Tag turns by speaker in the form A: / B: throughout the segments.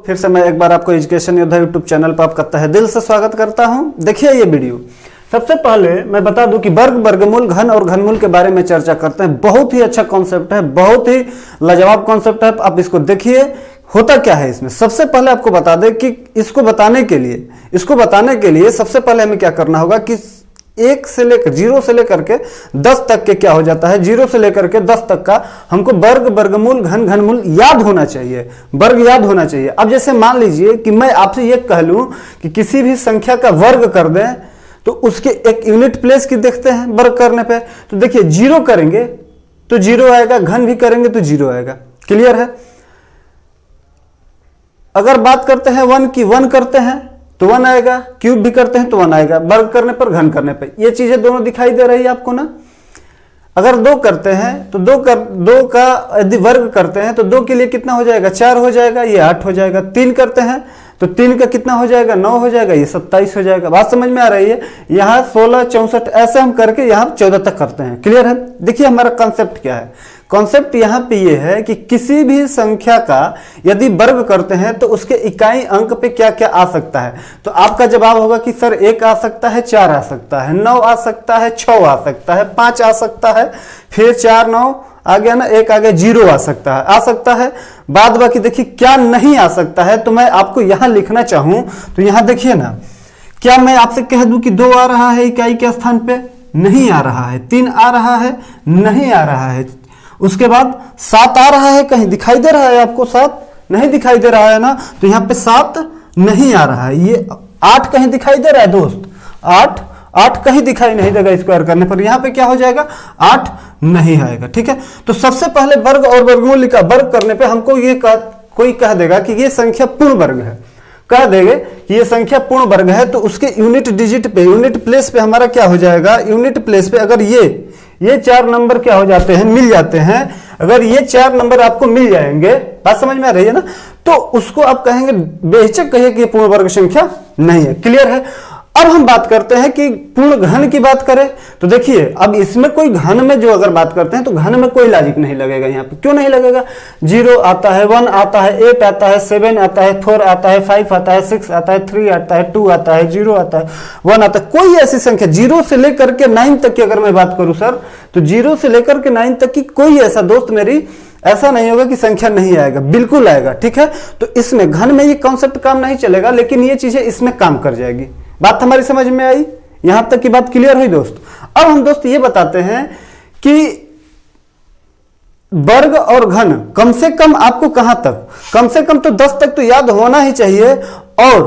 A: फिर से मैं एक बार आपको एजुकेशन योद्धा यूट्यूब चैनल पर आपका तहे दिल से स्वागत करता हूं। देखिए ये वीडियो, सबसे पहले मैं बता दूं कि वर्ग, वर्गमूल, घन और घनमूल के बारे में चर्चा करते हैं। बहुत ही अच्छा कॉन्सेप्ट है, बहुत ही लाजवाब कॉन्सेप्ट है। आप इसको देखिए, होता क्या है इसमें। सबसे पहले आपको बता दें कि इसको बताने के लिए सबसे पहले हमें क्या करना होगा कि 1 से लेकर 0 से लेकर के 10 तक के क्या हो जाता है, 0 से लेकर के 10 तक का हमको वर्ग, वर्गमूल, घन, घनमूल याद होना चाहिए, वर्ग याद होना चाहिए। अब जैसे मान लीजिए कि मैं आपसे ये कह लूं कि किसी भी संख्या का वर्ग कर दें तो उसके एक यूनिट प्लेस की देखते हैं वर्ग करने पे। तो देखिए 0 करेंगे तो 0 आएगा, घन भी करेंगे तो 0 आएगा। क्लियर है। अगर बात करते हैं 1 की, 1 करते हैं तो 1 आएगा, क्यूब भी करते हैं तो 1 आएगा, वर्ग करने पर, घन करने पर। ये चीजें दोनों दिखाई दे रही है आपको ना। अगर 2 करते हैं तो 2 का यदि वर्ग करते हैं तो 2 के लिए कितना हो जाएगा, 4 हो जाएगा, ये 8 हो जाएगा। 3 करते हैं तो 3 का कितना हो जाएगा, 9 हो जाएगा, ये 27 हो जाएगा। बात समझ में आ रही है। यहाँ 16, 64 ऐसे हम करके यहाँ 14 तक करते हैं। क्लियर है। देखिए हमारा कॉन्सेप्ट क्या है। कॉन्सेप्ट यहाँ पे ये है कि किसी भी संख्या का यदि वर्ग करते हैं तो उसके इकाई अंक पे क्या क्या आ सकता है। तो आपका जवाब होगा कि सर 1 आ सकता है, 4 आ सकता है, 9 आ सकता है, 6 आ सकता है, 5 आ सकता है, फिर 4, 9 आ गया ना, 1 आ गया, 0 आ सकता है। बाद बाकी देखिए क्या नहीं आ सकता है। तो मैं आपको यहां लिखना चाहूं तो यहां देखिए ना, क्या मैं आपसे कह दूं कि 2 आ रहा है इकाई के स्थान पे, नहीं आ रहा है। 3 आ रहा है, नहीं आ रहा है। उसके बाद 7 आ रहा है, कहीं दिखाई दे रहा है आपको 7? नहीं दिखाई दे रहा है ना, तो यहां पे 7 नहीं आ रहा है। ये 8 कहीं दिखाई दे रहा है दोस्त, 8 कहीं दिखाई नहीं देगा स्क्वायर करने पर। यहां पे क्या हो जाएगा, 8 नहीं आएगा। ठीक है। तो सबसे पहले वर्ग और वर्गमूल का वर्ग करने पे हमको ये कोई कह देगा कि ये संख्या पूर्ण वर्ग है, कह देंगे कि ये संख्या पूर्ण वर्ग है, तो उसके यूनिट डिजिट पे, यूनिट प्लेस पे हमारा क्या हो जाएगा, यूनिट प्लेस पे अगर ये 4 नंबर क्या हो जाते हैं, मिल जाते हैं। अगर ये 4 नंबर आपको मिल जाएंगे, बात समझ में आ रही है ना, तो उसको आप कहेंगे, बेहिचक कहिए कि ये पूर्ण वर्ग संख्या नहीं है। क्लियर है। अब हम बात करते हैं कि पूर्ण घन की बात करें तो देखिए, अब इसमें कोई घन में जो अगर बात करते हैं तो घन में कोई लॉजिक नहीं लगेगा। यहाँ पे क्यों नहीं लगेगा, 0 आता है, 1 आता है, 8 आता है, 7 आता है, 4 आता है, 5 आता है, 6 आता है, 3 आता है, 2 आता है, 0 आता है, 1 आता है। कोई ऐसी संख्या 0 से लेकर के 9 तक की अगर मैं बात करूं सर, तो 0 से लेकर के 9 तक की कोई ऐसा दोस्त मेरी ऐसा नहीं होगा कि संख्या नहीं आएगा, बिल्कुल आएगा। ठीक है। तो इसमें घन में ये कॉन्सेप्ट काम नहीं चलेगा, लेकिन ये चीजें इसमें काम कर जाएगी। बात हमारी समझ में आई, यहां तक की बात क्लियर हुई दोस्त। अब हम दोस्त ये बताते हैं कि वर्ग और घन कम से कम आपको कहां तक, कम से कम तो 10 तक तो याद होना ही चाहिए, और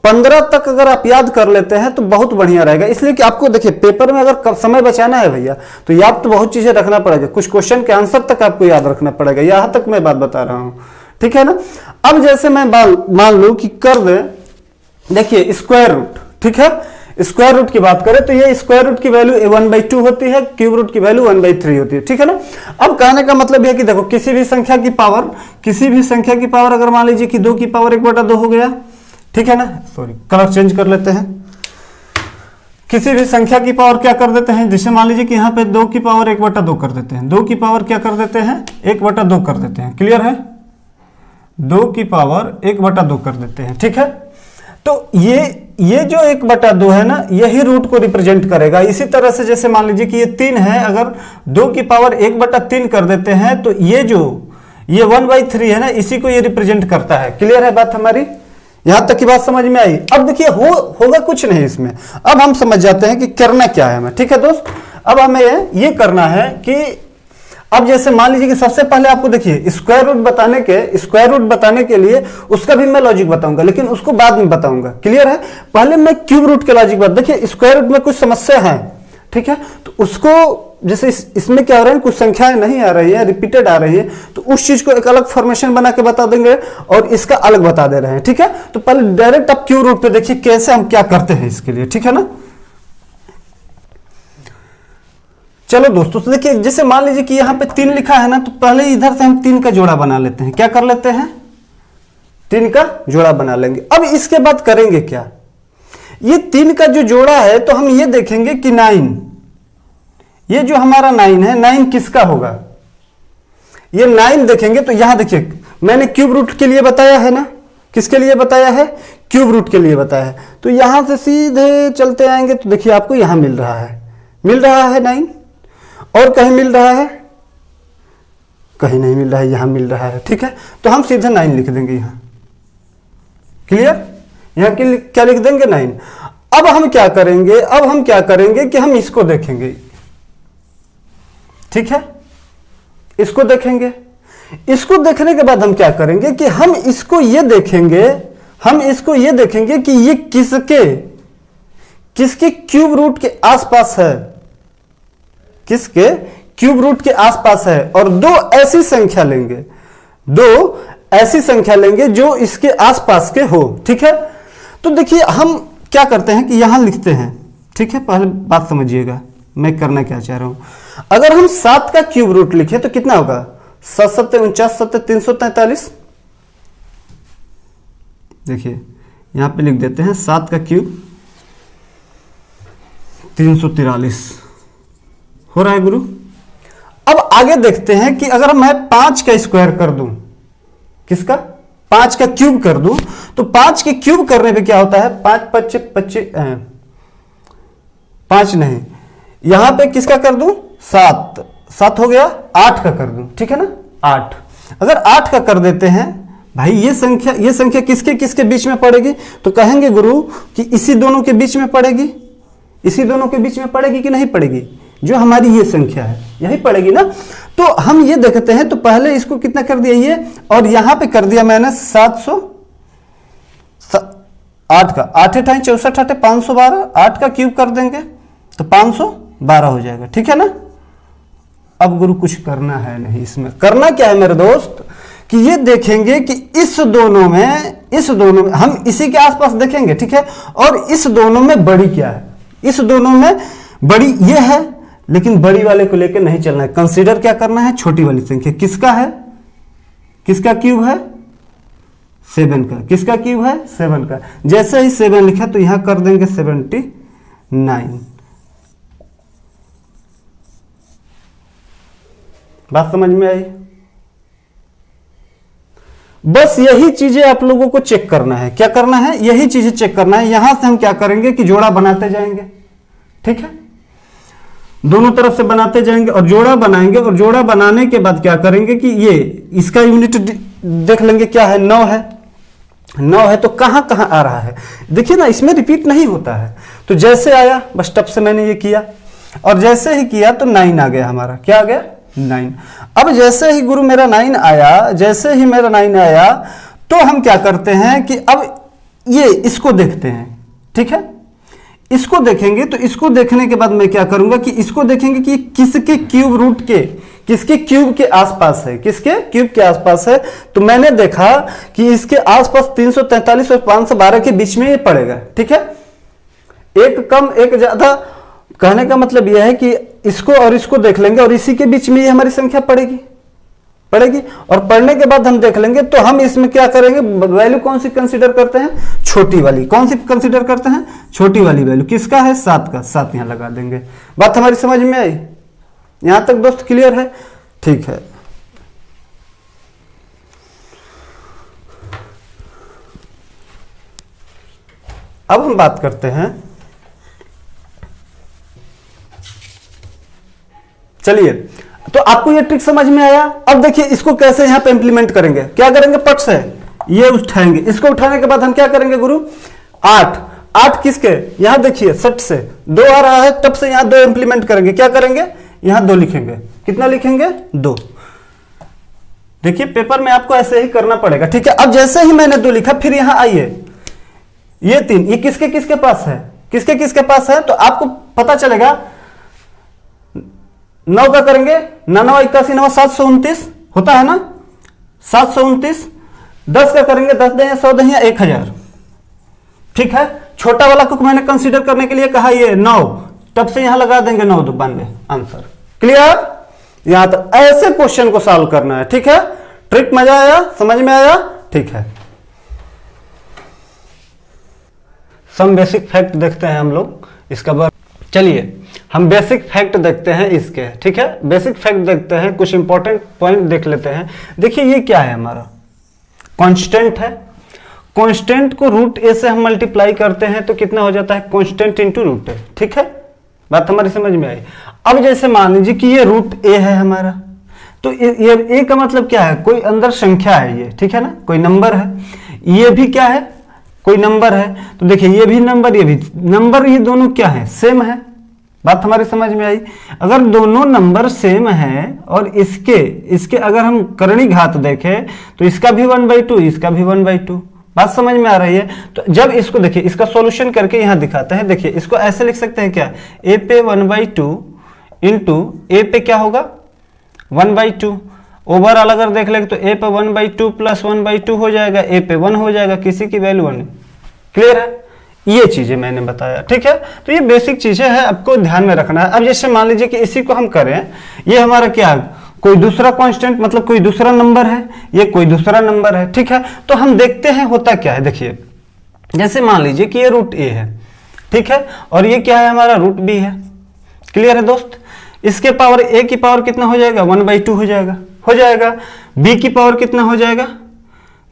A: 15 तक अगर आप याद कर लेते हैं तो बहुत बढ़िया रहेगा। इसलिए कि आपको देखिए, पेपर में अगर समय बचाना है भैया, तो याद तो बहुत चीजें रखना पड़ेगा, कुछ क्वेश्चन के आंसर तक आपको याद रखना पड़ेगा। यहां तक मैं बात बता रहा हूं। ठीक है ना। अब जैसे मैं मान लू कि कर दे, देखिए स्क्वायर रूट, ठीक है, स्क्वायर रूट की बात करें तो ये स्क्वायर रूट की वैल्यू 1/2 होती है, क्यूब रूट की वैल्यू 1/3 होती है। ठीक है ना। अब कहने का मतलब यह कि देखो, किसी भी संख्या की पावर अगर मान लीजिए कि 2 की पावर 1/2 हो गया, ठीक है ना, सॉरी कलर चेंज कर लेते हैं। किसी भी संख्या की पावर क्या कर देते हैं, जैसे मान लीजिए कि यहाँ पे 2 की पावर 1/2 कर देते हैं, 2 की पावर क्या कर देते हैं, 1/2 कर देते हैं। क्लियर है। 2 की पावर 1/2 कर देते हैं। ठीक है। तो ये जो 1/2 है ना, यही रूट को रिप्रेजेंट करेगा। इसी तरह से जैसे मान लीजिए कि ये 3 है, अगर 2 की पावर 1/3 कर देते हैं तो ये 1/3 है ना, इसी को ये रिप्रेजेंट करता है। क्लियर है बात हमारी, यहां तक की बात समझ में आई। अब देखिए होगा कुछ नहीं इसमें। अब हम समझ जाते हैं कि करना क्या है हमें। ठीक है दोस्त। अब हमें ये करना है कि अब जैसे मान लीजिए कि सबसे पहले आपको देखिए स्क्वायर रूट बताने के लिए उसका भी मैं लॉजिक बताऊंगा, लेकिन उसको बाद में बताऊंगा। क्लियर है। पहले मैं क्यूब रूट के लॉजिक बात, देखिए स्क्वायर रूट में कुछ समस्या है, ठीक है, तो उसको जैसे इसमें क्या हो रहा है, कुछ संख्याएं नहीं आ रही है, रिपीटेड आ रही है, तो उस चीज को एक अलग फॉर्मेशन बना के बता देंगे और इसका अलग बता दे रहे हैं। ठीक है। तो पहले डायरेक्ट आप क्यूब रूट पे देखिए कैसे हम क्या करते हैं इसके लिए। ठीक है ना। चलो दोस्तों, तो देखिए जैसे मान लीजिए कि यहाँ पे 3 लिखा है ना, तो पहले इधर से हम 3 का जोड़ा बना लेते हैं। क्या कर लेते हैं, 3 का जोड़ा बना लेंगे। अब इसके बाद करेंगे क्या, ये 3 का जो जोड़ा है तो हम ये देखेंगे कि 9, ये जो हमारा 9 है, 9 किसका होगा, ये 9 देखेंगे। तो यहां देखिए मैंने क्यूब रूट के लिए बताया है ना, किसके लिए बताया है? क्यूब रूट के लिए बताया है। तो यहां से सीधे चलते आएंगे तो देखिए आपको यहां मिल रहा है 9, और कहीं मिल रहा है? कहीं नहीं मिल रहा है, यहां मिल रहा है। ठीक है, तो हम सीधे 9 लिख देंगे यहां। क्लियर? यहां क्या लिख देंगे? 9। अब हम क्या करेंगे कि हम इसको देखेंगे। ठीक है, इसको देखेंगे। इसको देखने के बाद हम क्या करेंगे कि हम इसको ये देखेंगे कि ये किसके क्यूब रूट के आसपास है, किसके क्यूब रूट के आसपास है, और दो ऐसी संख्या लेंगे जो इसके आसपास के हो। ठीक है, तो देखिए हम क्या करते हैं कि यहां लिखते हैं। ठीक है, पहले बात समझिएगा मैं करना क्या चाह रहा हूं। अगर हम 7 का क्यूब रूट लिखें तो कितना होगा? 7 7 49 7 343। देखिए यहां पे लिख देते हैं 7 का क्यूब 343 हो रहा है गुरु। अब आगे देखते हैं कि अगर मैं 5 का स्क्वायर कर दूं, किसका? 5 का क्यूब कर दूं, तो 5 के क्यूब करने पे क्या होता है? 5 5 25 5 नहीं, यहां पे किसका कर दूं? 7 हो गया। 8 का कर दूं, ठीक है ना? 8। अगर 8 का कर देते हैं भाई, ये संख्या किसके किसके बीच में पड़ेगी? तो कहेंगे गुरु कि इसी दोनों के बीच में पड़ेगी। इसी दोनों के बीच में पड़ेगी कि नहीं पड़ेगी? जो हमारी ये संख्या है यही पड़ेगी ना। तो हम ये देखते हैं, तो पहले इसको कितना कर दिया ये, और यहां पे कर दिया मैंने 708 का 8 8 64 8 512। 8 का क्यूब कर देंगे तो 512 हो जाएगा। ठीक है ना? अब गुरु कुछ करना है नहीं, इसमें करना क्या है मेरे दोस्त कि ये देखेंगे कि इस दोनों में हम इसी के आसपास देखेंगे। ठीक है, और इस दोनों में बड़ी क्या है? इस दोनों में बड़ी ये है, लेकिन बड़ी वाले को लेकर नहीं चलना है। कंसीडर क्या करना है? छोटी वाली संख्या। किसका है? किसका क्यूब है? 7 का। किसका क्यूब है? 7 का। जैसे ही 7 लिखा तो यहां कर देंगे 79। बात समझ में आई? बस यही चीजें आप लोगों को चेक करना है। क्या करना है? यही चीजें चेक करना है। यहां से हम क्या करेंगे कि जोड़ा बनाते जाएंगे। ठीक है, दोनों तरफ से बनाते जाएंगे और जोड़ा बनाएंगे, और जोड़ा बनाने के बाद क्या करेंगे कि ये इसका यूनिट देख लेंगे क्या है? 9 है। 9 है तो कहां कहां आ रहा है? देखिए ना, इसमें रिपीट नहीं होता है। तो जैसे आया बस टप से मैंने ये किया, और जैसे ही किया तो 9 आ गया हमारा। क्या आ गया? 9। अब जैसे ही गुरु मेरा 9 आया, तो हम क्या करते हैं कि अब ये इसको देखते हैं। ठीक है, इसको देखेंगे। तो इसको देखने के बाद मैं क्या करूंगा कि इसको देखेंगे कि किसके क्यूब रूट के, किसके क्यूब के आसपास है, किसके क्यूब के आसपास है। तो मैंने देखा कि इसके आसपास 343 और 512 के बीच में ये पड़ेगा। ठीक है, एक कम एक ज्यादा, कहने का मतलब यह है कि इसको और इसको देख लेंगे और इसी के बीच में ये हमारी संख्या पड़ेगी। और पढ़ने के बाद हम देख लेंगे। तो हम इसमें क्या करेंगे? वैल्यू कौन सी कंसीडर करते हैं? छोटी वाली। कौन सी कंसीडर करते हैं? छोटी वाली वैल्यू। किसका है? 7 का। 7 यहां लगा देंगे। बात हमारी समझ में आई? यहां तक दोस्त क्लियर है? ठीक है, अब हम बात करते हैं, चलिए, तो आपको ये ट्रिक समझ में आया। अब देखिए इसको कैसे यहां पे इंप्लीमेंट करेंगे। क्या करेंगे? पट से ये उठाएंगे। इसको उठाने के बाद हम क्या करेंगे गुरु? 8 किसके? यहां देखिए सट से 2 आ रहा है, तब से यहां 2 इंप्लीमेंट करेंगे। क्या करेंगे? यहां 2 लिखेंगे। कितना लिखेंगे? 2। देखिए पेपर में आपको ऐसे ही करना पड़ेगा। ठीक है, अब जैसे ही मैंने 2 लिखा, फिर यहां आइए, ये 3, ये किसके किसके पास है? किसके किसके पास है? तो आपको पता चलेगा। 9 का करेंगे, 9 81 9 729 होता है ना, 729। 10 का करेंगे, 10 दें 100 दें 1000। ठीक है, छोटा वाला को मैंने कंसीडर करने के लिए कहा ये 9, तब से यहां लगा देंगे 9 2 92 आंसर। क्लियर? यहां तक ऐसे क्वेश्चन को सॉल्व करना है। ठीक है, ट्रिक मजा आया? समझ में आया? ठीक है, सम बेसिक फैक्ट देखते हैं हम लोग इसका बाद। चलिए हम बेसिक फैक्ट देखते हैं इसके। ठीक है, बेसिक फैक्ट देखते हैं, कुछ इंपॉर्टेंट पॉइंट देख लेते हैं। देखिए ये क्या है? हमारा कांस्टेंट है। कांस्टेंट को रूट ए से हम मल्टीप्लाई करते हैं तो कितना हो जाता है, कांस्टेंट इंटू रूट ए। ठीक है, बात हमारी समझ में आई। अब जैसे मान लीजिए कि ये रूट ए है हमारा, तो ये ए का मतलब क्या है, कोई अंदर संख्या है ये, ठीक है ना, कोई नंबर है। ये भी क्या है, कोई नंबर है। तो देखिए ये भी नंबर, ये भी नंबर, ये दोनों क्या है, सेम है। बात हमारी समझ में आई। अगर दोनों नंबर सेम है और इसके अगर हम करणी घात देखें तो इसका भी 1/2, इसका भी 1/2। बात समझ में आ रही है। तो जब इसको देखिए, इसका सॉल्यूशन करके यहां दिखाते हैं। देखिए इसको ऐसे लिख सकते हैं क्या, a पे 1/2 इंटू ए पे क्या होगा 1/2। ओवरऑल अगर देख लेंगे तो a पे 1/2 प्लस 1/2 हो जाएगा, a पे 1 हो जाएगा, किसी की वैल्यू 1। क्लियर है, ये चीजें मैंने बताया। ठीक है, तो ये बेसिक चीजें हैं, आपको ध्यान में रखना है। अब जैसे मान लीजिए कि इसी को हम करें, ये हमारा क्या है, कोई दूसरा कांस्टेंट, मतलब कोई दूसरा नंबर है, ये कोई दूसरा नंबर है। ठीक है, तो हम देखते हैं होता क्या है। देखिए जैसे मान लीजिए कि ये रूट ए है, ठीक है, और ये क्या है हमारा रूट बी है। क्लियर है दोस्त, इसके पावर ए की पावर कितना हो जाएगा 1/2 हो जाएगा। बी की पावर कितना हो जाएगा,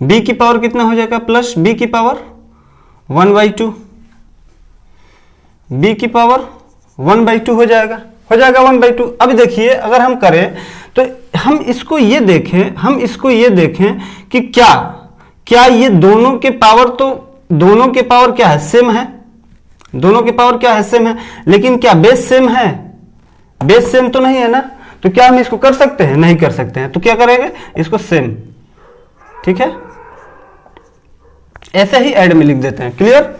A: बी की पावर कितना हो जाएगा प्लस बी की पावर 1/2, बी की पावर 1/2 हो जाएगा 1/2। अब देखिए अगर हम करें तो हम इसको ये देखें कि क्या ये दोनों के पावर, तो दोनों के पावर क्या है, सेम है। दोनों के पावर क्या है, सेम है। लेकिन क्या बेस सेम है, बेस सेम तो नहीं है ना। तो क्या हम इसको कर सकते हैं, नहीं कर सकते हैं। तो क्या करेंगे, इसको सेम, ठीक है, ऐसे ही ऐड में लिख देते हैं। क्लियर।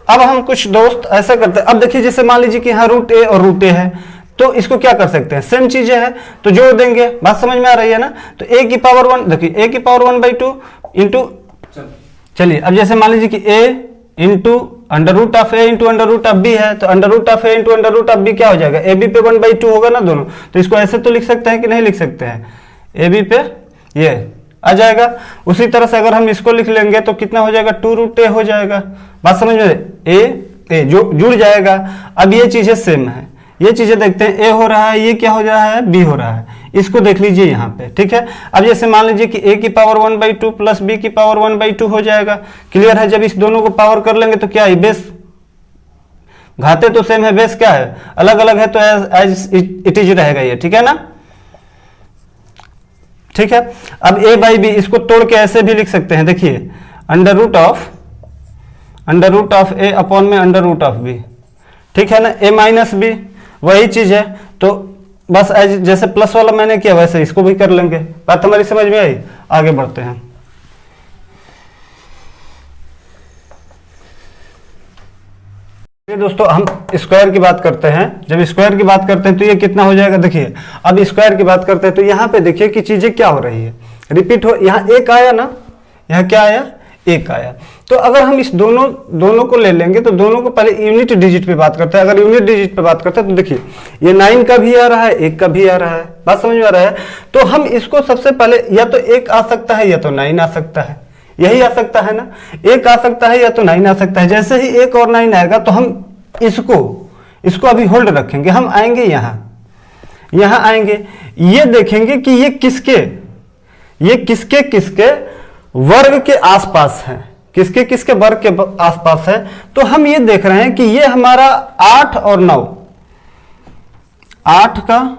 A: अब हम कुछ दोस्त ऐसा करते हैं। अब देखिए जैसे मान लीजिए कि यहाँ रूट ए और रूट ए है, तो इसको क्या कर सकते हैं, सेम चीजें हैं तो जोड़ देंगे। बात समझ में आ रही है ना। तो ए की पावर 1, देखिए ए की पावर 1/2 इंटू, चलिए अब जैसे मान लीजिए कि A into under root of A into under root of B है, तो under root of A into under root of B क्या हो जाएगा, ए बी पे 1/2 होगा ना दोनों। तो इसको ऐसे तो लिख सकते हैं कि नहीं लिख सकते हैं, ए बी पे ये आ जाएगा। उसी तरह से अगर हम इसको लिख लेंगे तो कितना हो जाएगा, 2 रूट ए हो जाएगा। बात समझ में, ए जो जुड़ जाएगा। अब ये चीजें सेम है, ये चीजें देखते हैं, ए हो रहा है, ये क्या हो रहा है, बी हो रहा है। इसको देख लीजिए यहाँ पे, ठीक है। अब जैसे मान लीजिए कि ए की पावर 1/2 प्लस बी की पावर 1/2 हो जाएगा। क्लियर है। जब इस दोनों को पावर कर लेंगे तो क्या है, बेस, घाते तो सेम है, बेस क्या है, अलग अलग है, तो एज इट इज रहेगा ये, ठीक है ना। ठीक है। अब a बाई बी इसको तोड़ के ऐसे भी लिख सकते हैं। देखिए under root of a upon में अंडर रूट ऑफ बी, ठीक है ना। a माइनस बी वही चीज है, तो बस जैसे प्लस वाला मैंने किया वैसे इसको भी कर लेंगे। बात हमारी समझ में आई। आगे बढ़ते हैं। दोस्तों हम स्क्वायर की बात करते हैं। जब स्क्वायर की बात करते हैं तो ये कितना हो जाएगा, देखिए अब स्क्वायर की बात करते हैं तो यहाँ पे देखिए कि चीजें क्या हो रही है, रिपीट हो। यहाँ एक आया ना, यहाँ क्या आया, एक आया। तो अगर हम इस दोनों को ले लेंगे तो दोनों को पहले यूनिट डिजिट पे बात करते हैं। अगर यूनिट डिजिट पे बात करते हैं तो देखिए ये 9 का भी आ रहा है, 1 का भी आ रहा है। बात समझ में आ रहा है। तो हम इसको सबसे पहले या तो 1 आ सकता है या तो 9 आ सकता है, यही आ सकता है ना। 1 आ सकता है या तो 9 आ सकता है। जैसे ही 1 और 9 आएगा तो हम इसको अभी होल्ड रखेंगे। हम आएंगे यहां आएंगे, ये देखेंगे कि ये किसके वर्ग के आसपास है, किसके वर्ग के आसपास है। तो हम ये देख रहे हैं कि ये हमारा 8 और 9, 8 का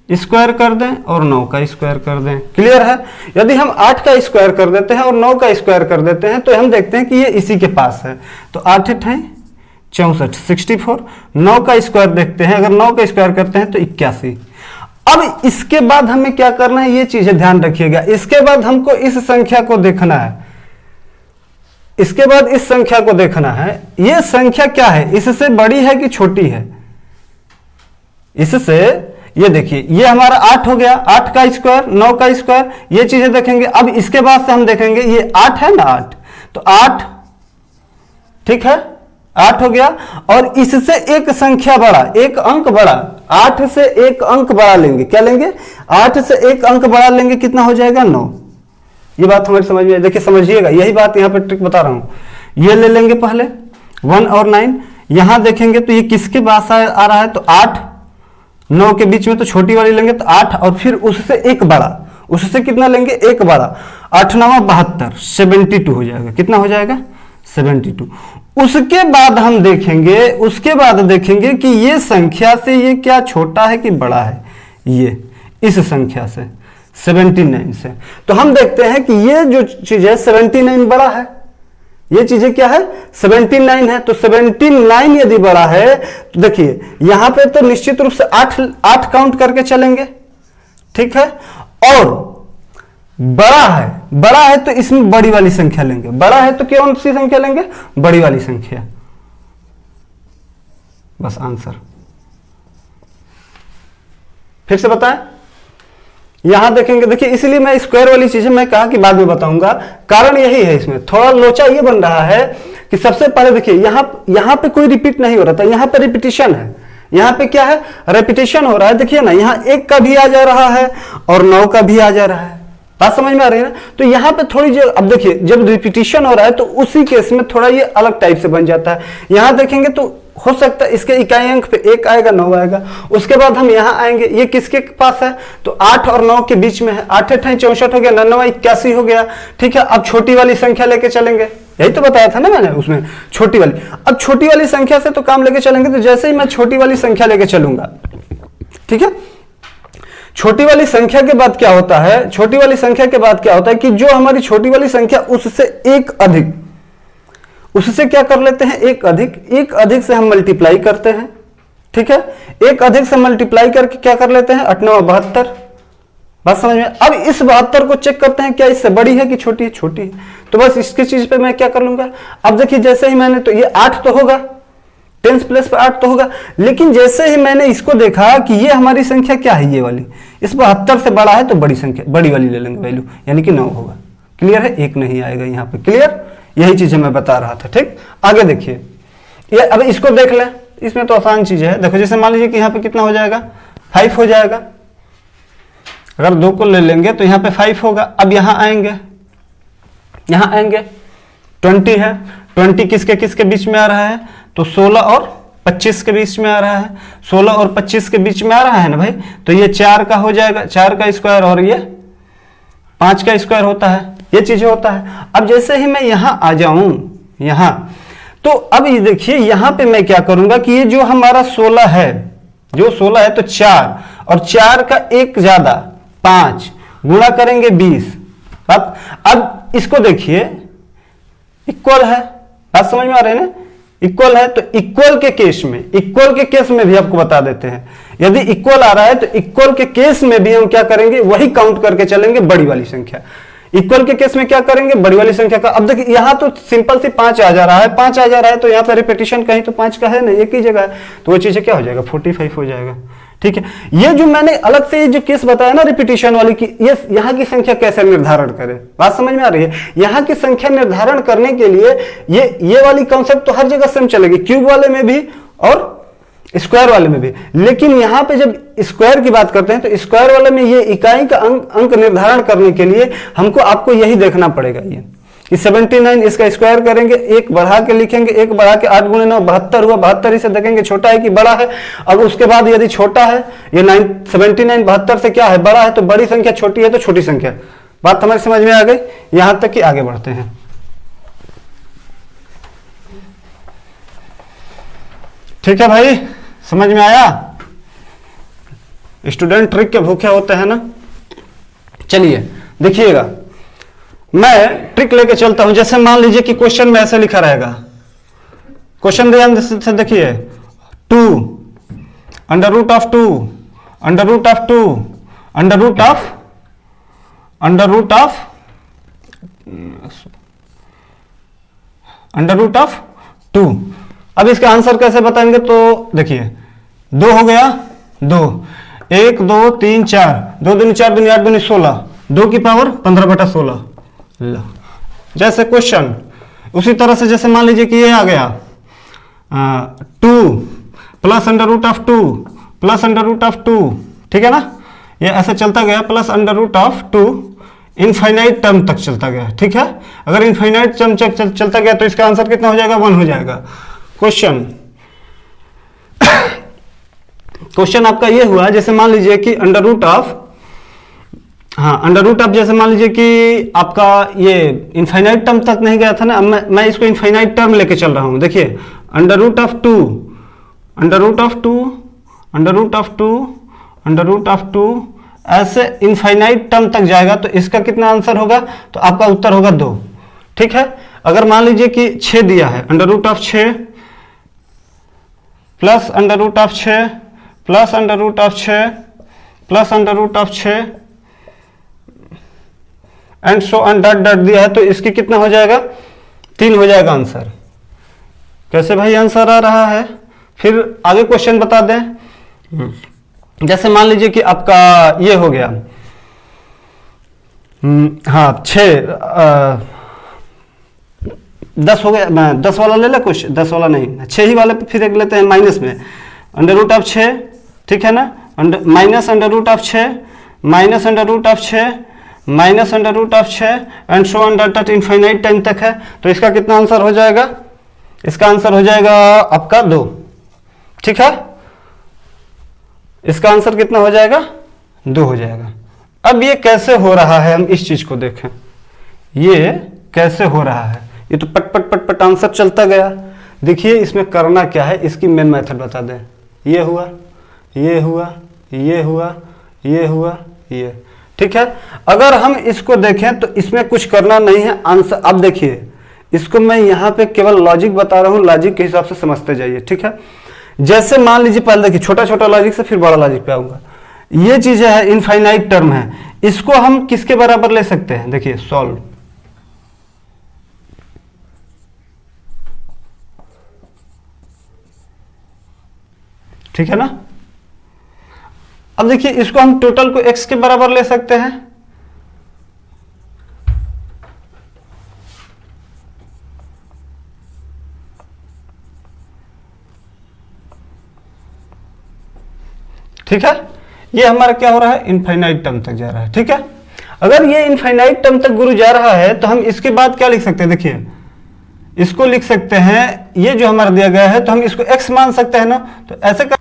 A: स्क्वायर कर दें और 9 का स्क्वायर कर दें। क्लियर है। यदि हम 8 का स्क्वायर कर देते हैं और 9 का स्क्वायर कर देते हैं तो हम देखते हैं कि ये इसी के पास है। तो 8 है 64, 64। 9 का स्क्वायर देखते हैं, अगर 9 का स्क्वायर करते हैं तो 81। अब इसके बाद हमें क्या करना है, ये चीजें ध्यान रखिएगा। इसके बाद हमको इस संख्या को देखना है, इसके बाद इस संख्या को देखना है। ये संख्या क्या है, इससे बड़ी है कि छोटी है। इससे ये देखिए ये हमारा 8 हो गया, 8 का स्क्वायर 9 का स्क्वायर, ये चीजें देखेंगे। अब इसके बाद से हम देखेंगे ये 8 है ना, 8 तो 8, ठीक है 8 हो गया। और इससे एक संख्या बड़ा, एक अंक बड़ा, 8 से एक अंक बड़ा लेंगे। क्या लेंगे, 8 से एक अंक बड़ा लेंगे, कितना हो जाएगा 9। ये बात हमारी समझ में, देखिए समझिएगा, यही बात यहाँ पे ट्रिक बता रहा हूं। ये ले लेंगे पहले 1 और 9, यहां देखेंगे तो ये किसके पास आ रहा है, तो 8 9 के बीच में तो छोटी वाली लेंगे तो 8, और फिर उससे एक बड़ा, उससे कितना लेंगे, 1 12, 8 9 72, 72 हो जाएगा। कितना हो जाएगा, 72। उसके बाद हम देखेंगे, उसके बाद देखेंगे कि ये संख्या से ये क्या छोटा है कि बड़ा है, ये इस संख्या से 79 से। तो हम देखते हैं कि ये जो चीज है 79 बड़ा है, ये चीजें क्या है 79 है। तो 79 यदि बड़ा है तो देखिए यहां पे तो निश्चित रूप से 8 काउंट करके चलेंगे, ठीक है। और बड़ा है तो इसमें बड़ी वाली संख्या लेंगे, बड़ा है तो कौन सी संख्या लेंगे, बड़ी वाली संख्या, बस आंसर। फिर से बताएं, यहां देखेंगे, देखिए इसलिए मैं स्क्वायर वाली चीजें मैं कहा कि बाद में बताऊंगा, कारण यही है, इसमें थोड़ा लोचा ये बन रहा है कि सबसे पहले देखिए यहां पे कोई रिपीट नहीं हो रहा था, यहां पे रिपीटिशन है, यहां पे क्या है, रेपिटेशन हो रहा है। देखिए ना, यहां 1 का भी आ जा रहा है और 9 का भी आ जा रहा है, बात समझ में आ रही है ना। तो यहां पे थोड़ी जो, अब देखिए जब रिपीटिशन हो रहा है तो उसी केस में थोड़ा ये अलग टाइप से बन जाता है। यहां देखेंगे तो हो सकता है इसके इकाई अंक पे 1 आएगा, 9 आएगा। उसके बाद हम यहां आएंगे, ये किसके पास है, तो 8 और 9 के बीच में है, 8 8 64 हो गया, 9 9 81 हो गया, ठीक है। अब छोटी वाली संख्या लेके चलेंगे, यही तो बताया था ना मैंने उसमें, छोटी वाली। अब छोटी वाली संख्या से तो काम लेके चलेंगे, तो जैसे ही मैं छोटी वाली संख्या लेके चलूंगा, ठीक है, छोटी वाली संख्या के बाद क्या होता है, छोटी वाली संख्या के बाद क्या होता है कि जो हमारी छोटी वाली संख्या उससे एक अधिक, उससे क्या कर लेते हैं, एक अधिक से हम मल्टीप्लाई करते हैं, ठीक है। एक अधिक से मल्टीप्लाई करके क्या कर लेते हैं, 8 9 72, बात समझ में। अब इस 72 को चेक करते हैं क्या इससे बड़ी है कि छोटी है, छोटी है। तो बस इसकी चीज पे मैं क्या कर लूंगा, अब देखिए जैसे ही मैंने, तो ये 8 तो होगा, 10 प्लस पे 8 तो होगा, लेकिन जैसे ही मैंने इसको देखा कि ये हमारी संख्या क्या है, ये वाली इस 72 से बड़ा है, तो बड़ी संख्या, बड़ी वाली ले लेंगे वैल्यू, यानी कि 9 होगा। क्लियर है, 1 नहीं आएगा यहाँ पे, क्लियर, यही चीजें मैं बता रहा था, ठीक। आगे देखिए, ये अब इसको देख ले, इसमें तो आसान चीज है। देखो जैसे मान लीजिए कि यहाँ पे कितना हो जाएगा, 5 हो जाएगा, अगर 2 को ले लेंगे तो यहाँ पे 5 होगा। अब यहाँ आएंगे, 20 है, 20 किसके किसके बीच में आ रहा है, तो 16 और 25 के बीच में आ रहा है, 16 और 25 के बीच में आ रहा है ना भाई। तो ये 4 का हो जाएगा, 4 का स्क्वायर, और ये 5 का स्क्वायर होता है, ये चीजें होता है। अब जैसे ही मैं यहां आ जाऊं, यहां, तो अब ये देखिए यहां पे मैं क्या करूंगा कि ये जो हमारा 16 है, जो 16 है, तो 4 और 4 का 1 ज्यादा 5 गुणा करेंगे 20। अब इसको देखिए इक्वल है, बात समझ में आ रही है ना, इक्वल है। तो इक्वल के केस में भी आपको बता देते हैं, यदि इक्वल आ रहा है तो इक्वल के केस में भी हम क्या करेंगे, वही काउंट करके चलेंगे, बड़ी वाली संख्या। इक्वल के केस में क्या करेंगे, बड़ी वाली संख्या का। अब देखिए यहां तो सिंपल सी 5 आ जा रहा है, 5 आ जा रहा है, तो यहां पर रिपीटिशन कहीं तो 5 का है ना, एक ही जगह है, तो वो चीजें क्या हो जाएगा, 45 हो जाएगा, ठीक है। ये जो मैंने अलग से जो केस बताया ना रिपीटिशन वाली की, ये यहाँ की संख्या कैसे निर्धारण करें, बात समझ में आ रही है। यहाँ की संख्या निर्धारण करने के लिए ये वाली कॉन्सेप्ट तो हर जगह सेम चलेगी, क्यूब वाले में भी और स्क्वायर वाले में भी। लेकिन यहां पे जब स्क्वायर की बात करते हैं तो स्क्वायर वाले में ये इकाई का अंक निर्धारण करने के लिए हमको आपको यही देखना पड़ेगा, ये कि 79 इसका स्क्वायर करेंगे, 1 बढ़ा के लिखेंगे, 1 बढ़ा के 8 गुणे 9 72 हुआ, 72 से देखेंगे छोटा है कि बड़ा है। अब उसके बाद यदि छोटा है, ये 79 72 से क्या है, बड़ा है, तो बड़ी संख्या, छोटी है तो छोटी संख्या। बात हमारी समझ में आ गई, यहां तक कि आगे बढ़ते हैं। ठीक है भाई, समझ में आया। स्टूडेंट ट्रिक के भूखे होते हैं ना। चलिए देखिएगा, मैं ट्रिक लेके चलता हूं। जैसे मान लीजिए कि क्वेश्चन में ऐसे लिखा रहेगा, क्वेश्चन ध्यान से देखिए, 2 under root of 2 under root of 2 under root of under root of under root of 2। अब इसका आंसर कैसे बताएंगे, तो देखिए 2 हो गया, 2 1 2 3 4, 2 दूनी 4 दूनी 8 दूनी 16, 2 की पावर 15/16। जैसे क्वेश्चन उसी तरह से, जैसे मान लीजिए कि ये आ गया 2 plus under root of 2 plus under root of 2, ठीक है ना, ये ऐसे चलता गया, plus under root of 2 infinite term तक चलता गया, ठीक है। अगर इनफाइनाइट टर्म चलता गया तो इसका आंसर कितना हो जाएगा, 1 हो जाएगा। क्वेश्चन आपका ये हुआ, जैसे मान लीजिए कि अंडर रूट ऑफ हाँ, अंडर रूट आप जैसे मान लीजिए कि आपका ये इनफाइनाइट टर्म तक नहीं गया था ना, अब मैं इसको इनफाइनाइट टर्म लेके चल रहा हूँ। देखिए under root of two, under root of two, under root of two, under root of two, ऐसे इनफाइनाइट टर्म तक जाएगा तो इसका कितना आंसर होगा, तो आपका उत्तर होगा 2। ठीक है, अगर मान लीजिए कि 6 दिया है, under root of 6 plus under root of 6 plus under root of 6 plus under root of 6 and so on dot dot दिया है, तो इसकी कितना हो जाएगा, 3 हो जाएगा आंसर। कैसे भाई आंसर आ रहा है? फिर आगे क्वेश्चन बता दें। जैसे मान लीजिए कि आपका ये हो गया, हाँ 6 10 हो गया, मैं 10 वाला ले ला कुछ, 10 वाला नहीं, 6 ही वाले पे फिर एक लेते हैं माइनस में, अंडर रूट ऑफ 6, ठीक है ना, minus under root of 6 minus under root of 6 minus under root of 6 and so on dot infinite time तक है, तो इसका कितना आंसर हो जाएगा, इसका आंसर हो जाएगा आपका 2। ठीक है, इसका आंसर कितना हो जाएगा, 2 हो जाएगा। अब ये कैसे हो रहा है, हम इस चीज को देखें, ये कैसे हो रहा है। ये तो पट पट पट पट आंसर चलता गया। देखिए इसमें करना क्या है, इसकी मेन मेथड बता दें। ये हुआ, ये हुआ, ये हुआ, ये हुआ, ये, ठीक है। अगर हम इसको देखें तो इसमें कुछ करना नहीं है, आंसर। अब देखिए इसको मैं यहाँ पे केवल लॉजिक बता रहा हूँ, लॉजिक के हिसाब से समझते जाइए, ठीक है। जैसे मान लीजिए, पहले देखिए छोटा छोटा लॉजिक से फिर बड़ा लॉजिक पे आऊंगा। ये चीजें है, इनफाइनाइट टर्म है, इसको हम किसके बराबर ले सकते हैं, देखिए सॉल्व। ठीक है ना। अब देखिए इसको हम टोटल को x के बराबर ले सकते हैं, ठीक है। ये हमारा क्या हो रहा है, इनफाइनाइट टर्म तक जा रहा है, ठीक है। अगर ये इनफाइनाइट टर्म तक गुरु जा रहा है तो हम इसके बाद क्या लिख सकते हैं, देखिए इसको लिख सकते हैं, ये जो हमारा दिया गया है तो हम इसको x मान सकते हैं ना, तो ऐसे कर,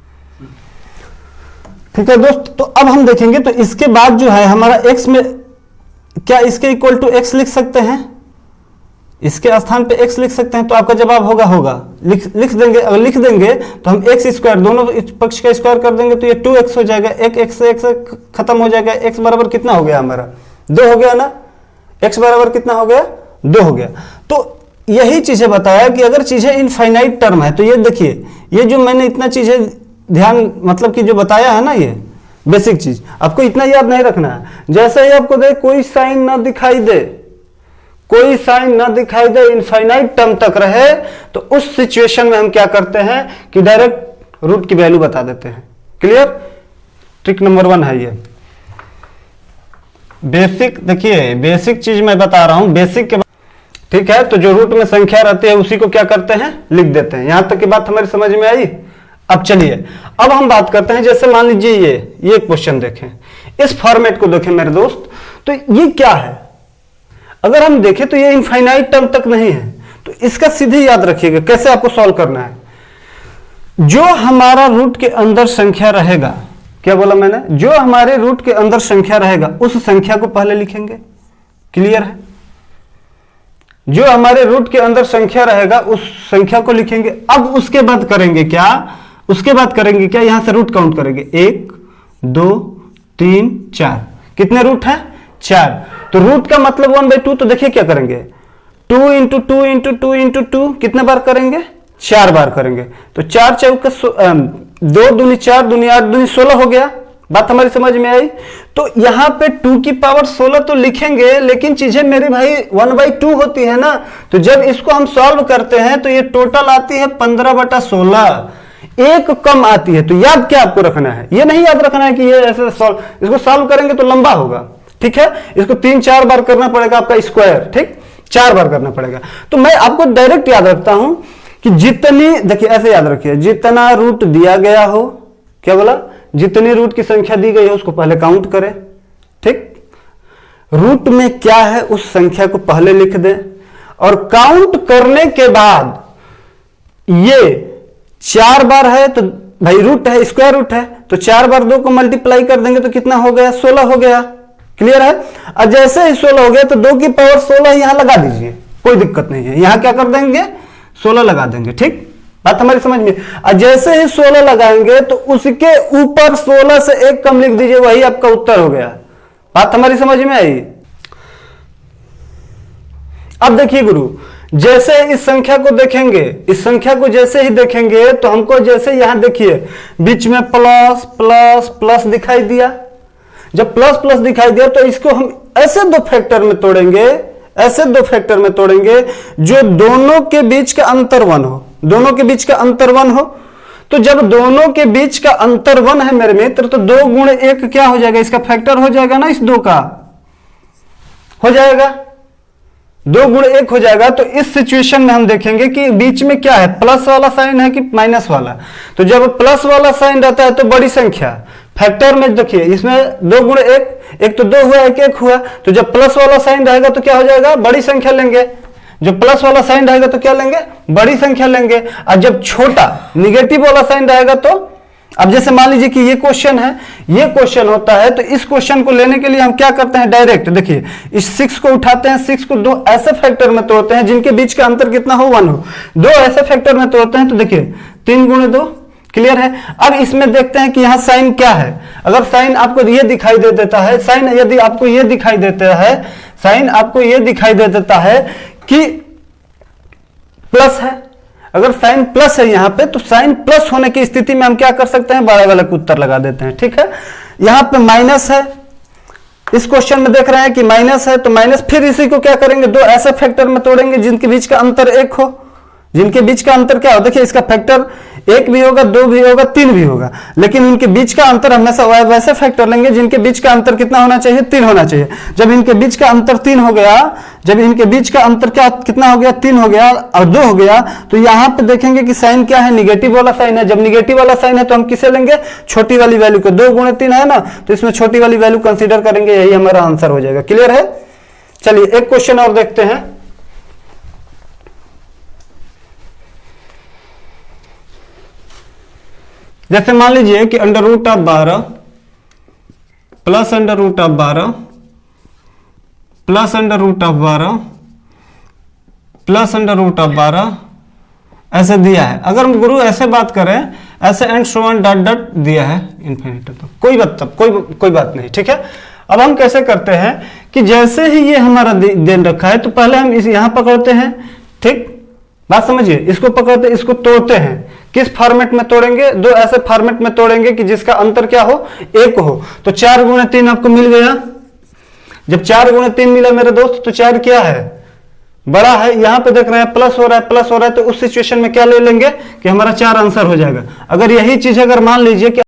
A: ठीक है दोस्त। तो अब हम देखेंगे तो इसके बाद जो है हमारा x में क्या इसके इक्वल टू x लिख सकते हैं, इसके स्थान पे x लिख सकते हैं, तो आपका जवाब होगा लिख देंगे। अगर लिख देंगे तो हम x स्क्वायर दोनों पक्ष का स्क्वायर कर देंगे तो ये 2x हो जाएगा, एक x से x खत्म हो जाएगा। x बराबर कितना हो गया हमारा, 2 हो गया ना, x बराबर कितना हो गया, 2 हो गया। तो यही चीजें बताया कि अगर चीजें इनफाइनाइट टर्म है तो ये देखिए, ये जो मैंने इतना चीजें ध्यान मतलब कि जो बताया है ना, ये बेसिक चीज आपको इतना याद नहीं रखना है। जैसे ही आपको दे कोई साइन ना दिखाई दे, कोई साइन ना दिखाई दे, इनफाइनाइट टर्म तक रहे, तो उस सिचुएशन में हम क्या करते हैं कि डायरेक्ट रूट की वैल्यू बता देते हैं। क्लियर, ट्रिक नंबर 1 है ये बेसिक। देखिए बेसिक चीज मैं बता रहा हूं, बेसिक के, ठीक है। तो जो रूट में संख्या रहती है उसी को क्या करते हैं, लिख देते हैं। यहां तक की बात हमारी समझ में आई। अब चलिए अब हम बात करते हैं, जैसे मान लीजिए ये क्वेश्चन देखें, इस फॉर्मेट को देखें मेरे दोस्त, तो ये क्या है, अगर हम देखें तो ये इनफाइनाइट टर्म तक नहीं है, तो इसका सीधे याद रखिएगा कैसे आपको सॉल्व करना है। जो हमारा रूट के अंदर संख्या रहेगा, क्या बोला मैंने, जो हमारे रूट के अंदर संख्या रहेगा उस संख्या को पहले लिखेंगे। क्लियर है, जो हमारे रूट के अंदर संख्या रहेगा उस संख्या को लिखेंगे। अब उसके बाद करेंगे क्या, उसके बाद करेंगे क्या, यहां से रूट काउंट करेंगे, 1 2 3 4, कितने रूट हैं, 4। तो रूट का मतलब 1/2, तो देखिए क्या करेंगे, 2 इंटू 2 इंटू 2 इंटू 2, कितने बार करेंगे, 4 बार करेंगे। तो 4 चौका 2 दूनी 4 दूनी 8 दूनी 16 हो गया। बात हमारी समझ में आई। तो यहां पे 2 की पावर 16 तो लिखेंगे, लेकिन चीजें मेरे भाई 1/2 होती है ना, तो जब इसको हम सॉल्व करते हैं तो ये टोटल आती है 15/16, एक कम आती है। तो याद क्या आपको रखना है, ये नहीं याद रखना है कि ये ऐसे सॉल्व, इसको सॉल्व करेंगे तो लंबा होगा, ठीक है। इसको 3-4 बार करना पड़ेगा आपका स्क्वायर, ठीक, 4 बार करना पड़ेगा। तो मैं आपको डायरेक्ट याद रखता हूं कि जितनी, देखिए ऐसे याद रखिए, जितना रूट दिया गया हो, क्या बोला, जितनी रूट की संख्या दी गई है उसको पहले काउंट करें, ठीक। रूट में क्या है उस संख्या को पहले लिख दें, और काउंट करने के बाद ये 4 बार है तो भाई रूट है, स्क्वायर रूट है, तो 4 बार 2 को मल्टीप्लाई कर देंगे तो कितना हो गया, 16 हो गया। क्लियर है। और जैसे ही 16 हो गया तो 2 की पावर 16 यहां लगा दीजिए, कोई दिक्कत नहीं है, यहां क्या कर देंगे 16 लगा देंगे, ठीक, बात हमारी समझ में। और जैसे ही 16 लगाएंगे तो उसके ऊपर 16 से 1 कम लिख दीजिए, वही आपका उत्तर हो गया। बात हमारी समझ में आई। अब देखिए गुरु, जैसे इस संख्या को देखेंगे, इस संख्या को जैसे ही देखेंगे तो हमको जैसे यहां देखिए बीच में प्लस प्लस प्लस दिखाई दिया। जब प्लस प्लस दिखाई दिया तो इसको हम ऐसे 2 फैक्टर में तोड़ेंगे, ऐसे 2 फैक्टर में तोड़ेंगे जो दोनों के बीच का अंतर 1 हो, दोनों के बीच का अंतर 1 हो। तो जब दोनों के बीच का अंतर 1 है मेरे मित्र, तो 2 गुणे 1 क्या हो जाएगा, इसका फैक्टर हो जाएगा ना, इस 2 का हो जाएगा, 2 गुणे 1 हो जाएगा। तो इस सिचुएशन में हम देखेंगे कि बीच में क्या है, प्लस वाला साइन है कि माइनस वाला। तो जब प्लस वाला साइन रहता है तो बड़ी संख्या फैक्टर में देखिए, इसमें 2 गुणे 1, 1 तो 2 हुआ, 1 हुआ। तो जब प्लस वाला साइन रहेगा तो क्या हो जाएगा, बड़ी संख्या लेंगे। जब प्लस वाला साइन रहेगा तो क्या लेंगे, बड़ी संख्या लेंगे। और जब छोटा निगेटिव वाला साइन रहेगा तो, अब जैसे मान लीजिए कि ये क्वेश्चन है, ये क्वेश्चन होता है, तो इस क्वेश्चन को लेने के लिए हम क्या करते हैं, डायरेक्ट देखिए इस 6 को उठाते हैं, 6 को 2 ऐसे फैक्टर में तोड़ते हैं जिनके बीच का अंतर कितना हो, 1 हो। 2 ऐसे फैक्टर में तोड़ते हैं तो देखिए 3 गुणे 2, क्लियर है। अब इसमें देखते हैं कि यहां साइन क्या है। अगर साइन आपको ये दिखाई दे देता है, साइन यदि आपको ये दिखाई देता है, साइन आपको ये दिखाई दे देता है कि प्लस है, अगर साइन प्लस है यहां पे, तो साइन प्लस होने की स्थिति में हम क्या कर सकते हैं, बड़ा वाला उत्तर लगा देते हैं, ठीक है। यहां पे माइनस है, इस क्वेश्चन में देख रहे हैं कि माइनस है, तो माइनस, फिर इसी को क्या करेंगे, 2 ऐसे फैक्टर में तोड़ेंगे जिनके बीच का अंतर 1 हो, जिनके बीच का अंतर क्या हो, देखिए इसका फैक्टर 1 भी होगा, 2 भी होगा, 3 भी होगा, लेकिन इनके बीच का अंतर हमेशा वैसे फैक्टर लेंगे जिनके बीच का अंतर कितना होना चाहिए, 3 होना चाहिए। जब इनके बीच का अंतर 3 हो गया, जब इनके बीच का अंतर क्या कितना हो गया, 3 हो गया और 2 हो गया, तो यहां पे देखेंगे कि साइन क्या है, निगेटिव वाला साइन है। जब निगेटिव वाला साइन है तो हम किसे लेंगे, छोटी वाली वैल्यू को। 2 गुणे 3 है ना, तो इसमें छोटी वाली वैल्यू कंसीडर करेंगे, यही हमारा आंसर हो जाएगा। क्लियर है। चलिए एक क्वेश्चन और देखते हैं। जैसे मान लीजिए कि under root of 12 plus under root of 12 plus under root of 12 plus under root of 12 ऐसे दिया है। अगर हम गुरु ऐसे बात करें, ऐसे and so on dot dot दिया है इन्फिनिट, तो कोई बात नहीं, ठीक है। अब हम कैसे करते हैं कि जैसे ही ये हमारा देन रखा है तो पहले हम इस यहां पकड़ते हैं, ठीक, बात समझिए, इसको पकड़ते, इसको तोड़ते हैं। किस फॉर्मेट में तोड़ेंगे, 2 ऐसे फॉर्मेट में तोड़ेंगे कि जिसका अंतर क्या हो, 1 हो। तो 4 गुणे 3 आपको मिल गया। जब 4 गुणे 3 मिला मेरे दोस्त, तो 4 क्या है, बड़ा है। यहां पे देख रहे हैं प्लस हो रहा है, प्लस हो रहा है, तो उस सिचुएशन में क्या ले लेंगे कि हमारा 4 आंसर हो जाएगा। अगर यही चीज अगर मान लीजिए कि